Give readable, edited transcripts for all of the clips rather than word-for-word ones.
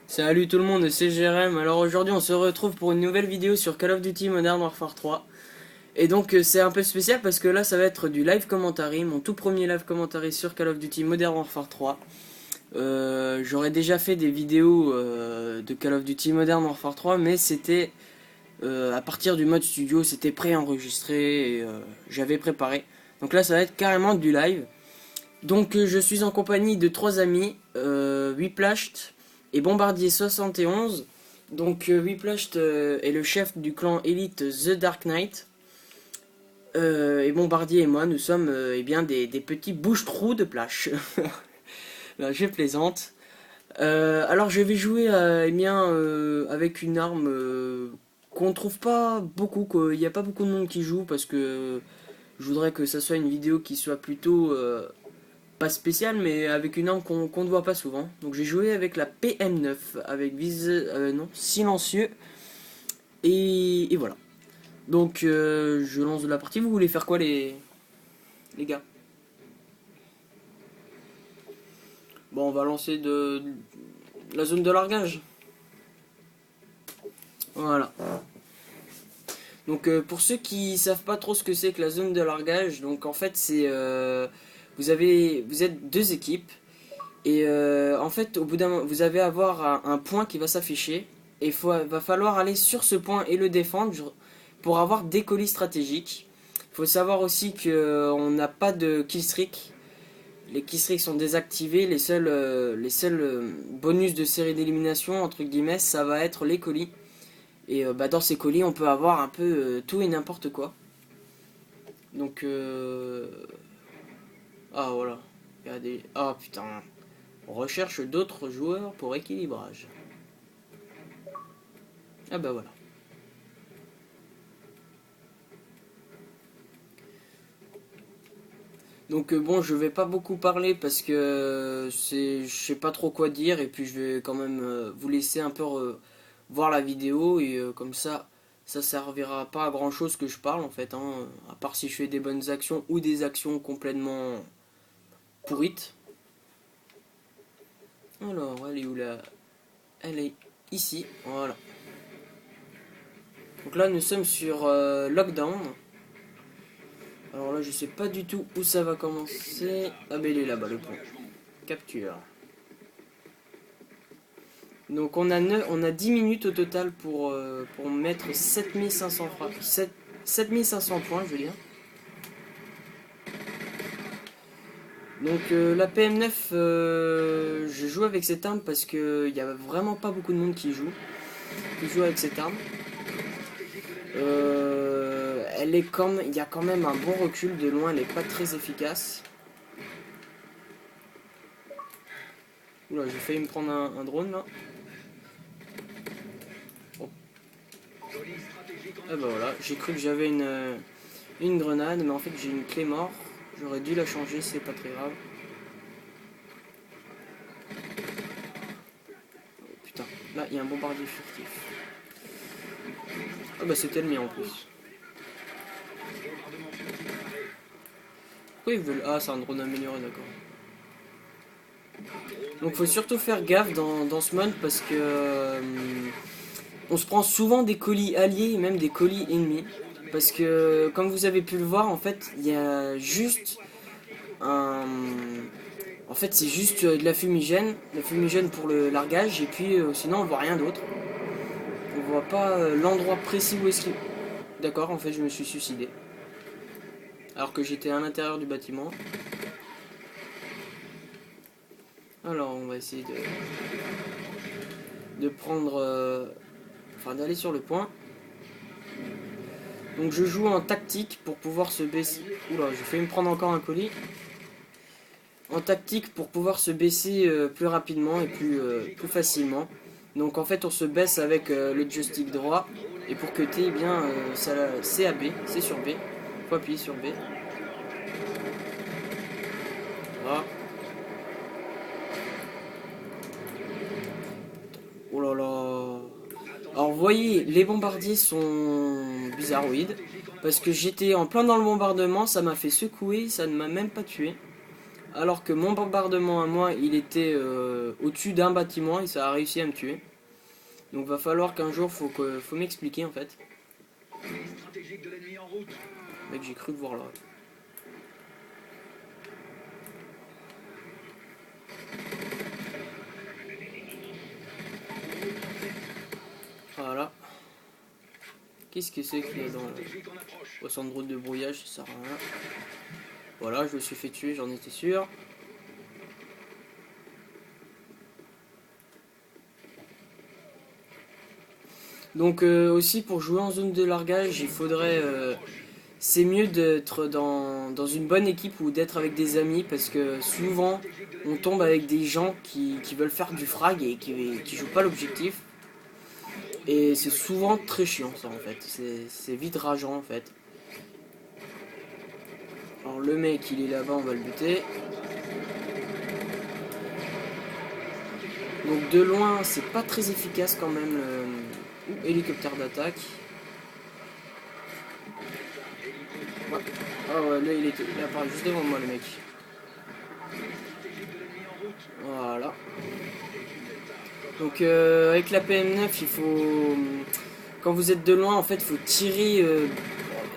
Salut tout le monde, c'est Jérém. Alors aujourd'hui on se retrouve pour une nouvelle vidéo sur Call of Duty Modern Warfare 3. Et donc c'est un peu spécial parce que là ça va être du live commentary, mon tout premier live commentary sur Call of Duty Modern Warfare 3. J'aurais déjà fait des vidéos de Call of Duty Modern Warfare 3, mais c'était à partir du mode studio, c'était préenregistré et j'avais préparé. Donc là ça va être carrément du live. Donc je suis en compagnie de trois amis, Whiplashed et Bombardier 71. Donc Whiplashed est le chef du clan Elite The Dark Knight. Et Bombardier et moi, nous sommes eh bien des petits bouche-trous de plage. Non, je plaisante. Alors je vais jouer eh bien, avec une arme qu'on trouve pas beaucoup, quoi. Il n'y a pas beaucoup de monde qui joue parce que je voudrais que ça soit une vidéo qui soit plutôt pas spéciale, mais avec une arme qu'on ne voit pas souvent. Donc j'ai joué avec la PM9 avec non, silencieux et voilà. Donc je lance de la partie. Vous voulez faire quoi les gars? Bon, on va lancer de la zone de largage. Voilà. Donc pour ceux qui savent pas trop ce que c'est que la zone de largage, donc en fait c'est vous êtes deux équipes et en fait au bout d'un moment vous allez avoir un point qui va s'afficher et va falloir aller sur ce point et le défendre pour avoir des colis stratégiques. Il faut savoir aussi que on n'a pas de killstreak. Les killstreaks sont désactivés. Les seuls bonus de série d'élimination entre guillemets, ça va être les colis. Et dans ces colis, on peut avoir un peu tout et n'importe quoi. Donc, ah voilà. Il y a des... Ah putain. On recherche d'autres joueurs pour équilibrage. Ah bah voilà. Donc bon, je vais pas beaucoup parler parce que je sais pas trop quoi dire et puis je vais quand même vous laisser un peu voir la vidéo et comme ça servira pas à grand chose que je parle en fait, hein, à part si je fais des bonnes actions ou des actions complètement pourrites. Alors, elle est où là? Elle est ici, voilà. Donc là nous sommes sur Lockdown. Alors là je sais pas du tout où ça va commencer. Ah ben il est là-bas le point. Capture. Donc on a 10 minutes au total pour mettre 7500 7500 points, je veux dire. Donc la PM9, je joue avec cette arme parce qu'il n'y a vraiment pas beaucoup de monde qui joue avec cette arme. Il y a quand même un bon recul de loin, elle n'est pas très efficace. Oula, j'ai failli me prendre un drone là. Oh. Ah bah voilà, j'ai cru que j'avais une grenade, mais en fait j'ai une clé mort. J'aurais dû la changer, c'est pas très grave. Oh, putain, là il y a un bombardier furtif. Ah bah c'était le mien en plus. Pourquoi ils veulent... Ah c'est un drone amélioré, d'accord. Donc faut surtout faire gaffe dans ce mode parce que on se prend souvent des colis alliés et même des colis ennemis. Parce que comme vous avez pu le voir, en fait il y a juste un... En fait c'est juste de la fumigène pour le largage et puis sinon on voit rien d'autre. On voit pas l'endroit précis où est-ce qu'il... D'accord, en fait je me suis suicidé. Alors que j'étais à l'intérieur du bâtiment. Alors on va essayer de prendre... Enfin d'aller sur le point. Donc je joue en tactique pour pouvoir se baisser... Oula, j'ai failli me prendre encore un colis. En tactique pour pouvoir se baisser plus rapidement et plus facilement. Donc en fait on se baisse avec le joystick droit. Et pour cutter, eh bien, c'est à B, c'est sur B. Faut appuyer sur B. Voilà. Oh là là. Alors vous voyez, les bombardiers sont bizarroïdes. Parce que j'étais en plein dans le bombardement, ça m'a fait secouer, ça ne m'a même pas tué. alors que mon bombardement à moi, il était au-dessus d'un bâtiment et ça a réussi à me tuer. Donc va falloir qu'un jour, faut m'expliquer en fait. Mec, j'ai cru le voir là. Voilà. Qu'est-ce que c'est qu'il y a dans le centre de route de brouillage? Ça sert à rien. Voilà, je me suis fait tuer, j'en étais sûr. Donc aussi pour jouer en zone de largage, il faudrait... c'est mieux d'être dans une bonne équipe ou d'être avec des amis parce que souvent on tombe avec des gens qui veulent faire du frag et qui jouent pas l'objectif. Et c'est souvent très chiant ça en fait, c'est vite rageant en fait. Alors le mec il est là-bas, on va le buter. Donc de loin c'est pas très efficace quand même le hélicoptère d'attaque. Ouais. Ah ouais, là il apparaît juste devant moi le mec. Voilà. Donc avec la PM9 il faut... Quand vous êtes de loin en fait il faut tirer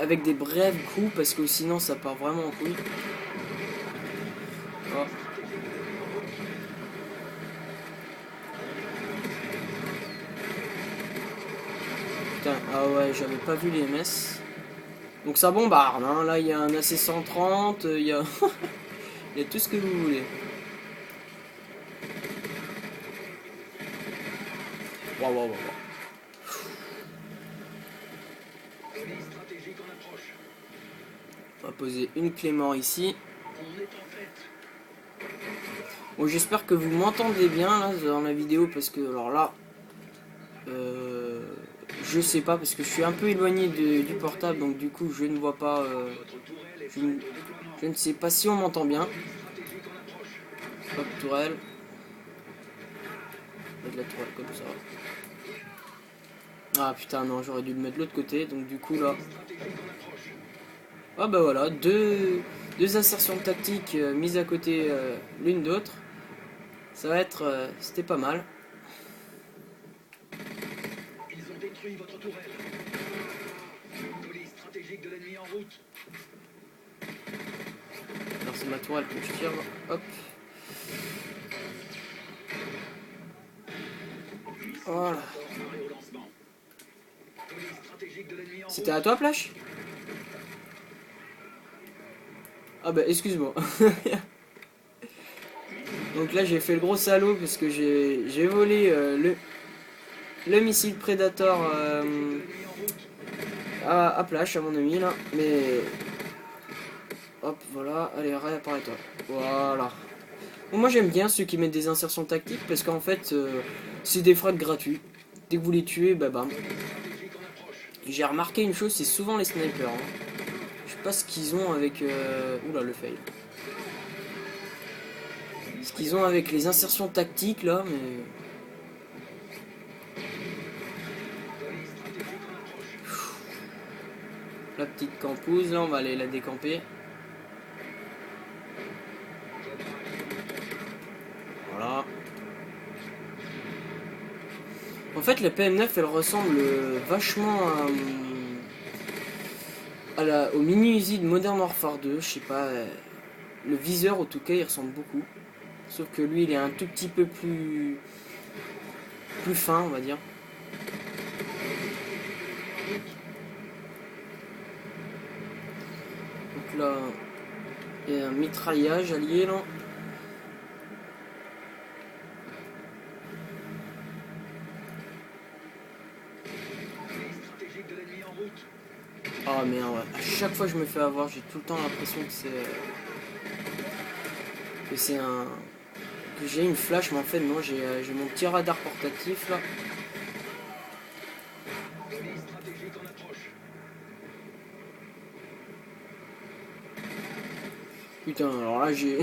avec des brefs coups parce que sinon ça part vraiment en couille. Oh. Putain, ah ouais j'avais pas vu les MS. Donc ça bombarde, hein. Là il y a un AC-130, il y a... il y a tout ce que vous voulez. Waouh, waouh, waouh. On va poser une clé mort ici. Bon, j'espère que vous m'entendez bien là dans la vidéo parce que alors là, je sais pas parce que je suis un peu éloigné du portable donc du coup je ne vois pas, je ne sais pas si on m'entend bien. Hop, tourelle. Mettre la tourelle comme ça. Ah putain non, j'aurais dû le mettre de l'autre côté donc du coup là. Ah bah voilà, deux insertions tactiques mises à côté l'une d'autre. Ça va être... c'était pas mal. Ils ont détruit votre tourelle. Police stratégique de l'ennemi en route. Alors c'est ma tourelle que je tire. Hop. Voilà. C'était à toi, Flash? Ah bah excuse-moi. Donc là j'ai fait le gros salaud parce que j'ai volé le missile Predator à Flash, à mon ami là. Mais... Hop, voilà. Allez, réapparais-toi. Voilà. Bon, moi j'aime bien ceux qui mettent des insertions tactiques parce qu'en fait c'est des frags gratuits. Dès que vous les tuez, bah bam. J'ai remarqué une chose, c'est souvent les snipers. Hein. Je sais pas ce qu'ils ont avec... Oula, le fail. Ce qu'ils ont avec les insertions tactiques là, mais... La petite campouse, là on va aller la décamper. Voilà. En fait la PM9 elle ressemble vachement au mini-Uzi de Modern Warfare 2, je sais pas. Le viseur en tout cas il ressemble beaucoup. Sauf que lui il est un tout petit peu plus fin on va dire. Donc là il y a un mitraillage allié là. Oh merde, ouais. À chaque fois que je me fais avoir, j'ai tout le temps l'impression que c'est un... que j'ai une flash, mais en fait non, j'ai mon petit radar portatif là. Putain, alors là j'ai...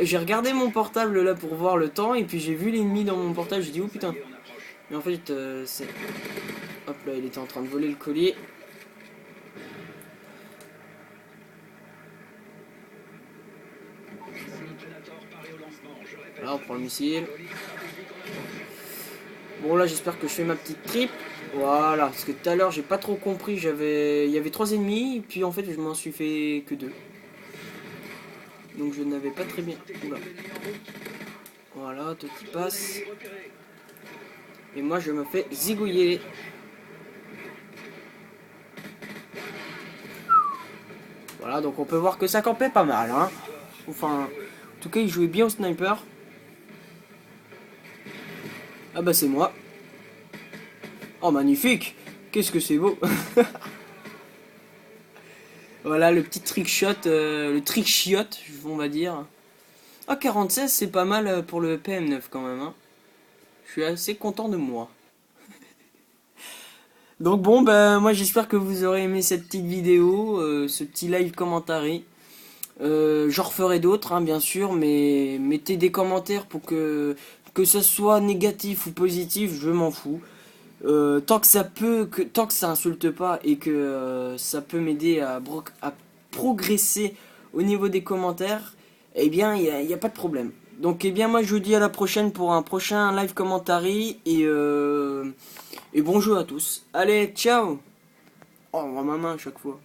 j'ai regardé mon portable là pour voir le temps, et puis j'ai vu l'ennemi dans mon portable, j'ai dit oh putain. Mais en fait, c'est... Hop là, il était en train de voler le collier. on prend le missile. Bon là j'espère que je fais ma petite trip. Voilà, parce que tout à l'heure j'ai pas trop compris, il y avait 3 ennemis, puis en fait je m'en suis fait que 2. Donc je n'avais pas très bien. Oula. Voilà, toi qui passe. Et moi je me fais zigouiller. Voilà, donc on peut voir que ça campait pas mal, hein. Enfin, en tout cas il jouait bien au sniper. Ah bah c'est moi. Oh magnifique. Qu'est-ce que c'est beau. Voilà le petit trick shot, le trick shot, on va dire. Ah 46 c'est pas mal pour le PM9 quand même, hein. Je suis assez content de moi. Donc bon bah moi j'espère que vous aurez aimé cette petite vidéo, ce petit live commentary. J'en referai d'autres hein, bien sûr, mais mettez des commentaires pour que ça soit négatif ou positif, je m'en fous. Tant que tant que ça insulte pas et que ça peut m'aider à progresser au niveau des commentaires, eh bien il y a pas de problème. Donc eh bien moi je vous dis à la prochaine pour un prochain live commentary et bonjour à tous. Allez, ciao. Oh, on voit ma main à chaque fois.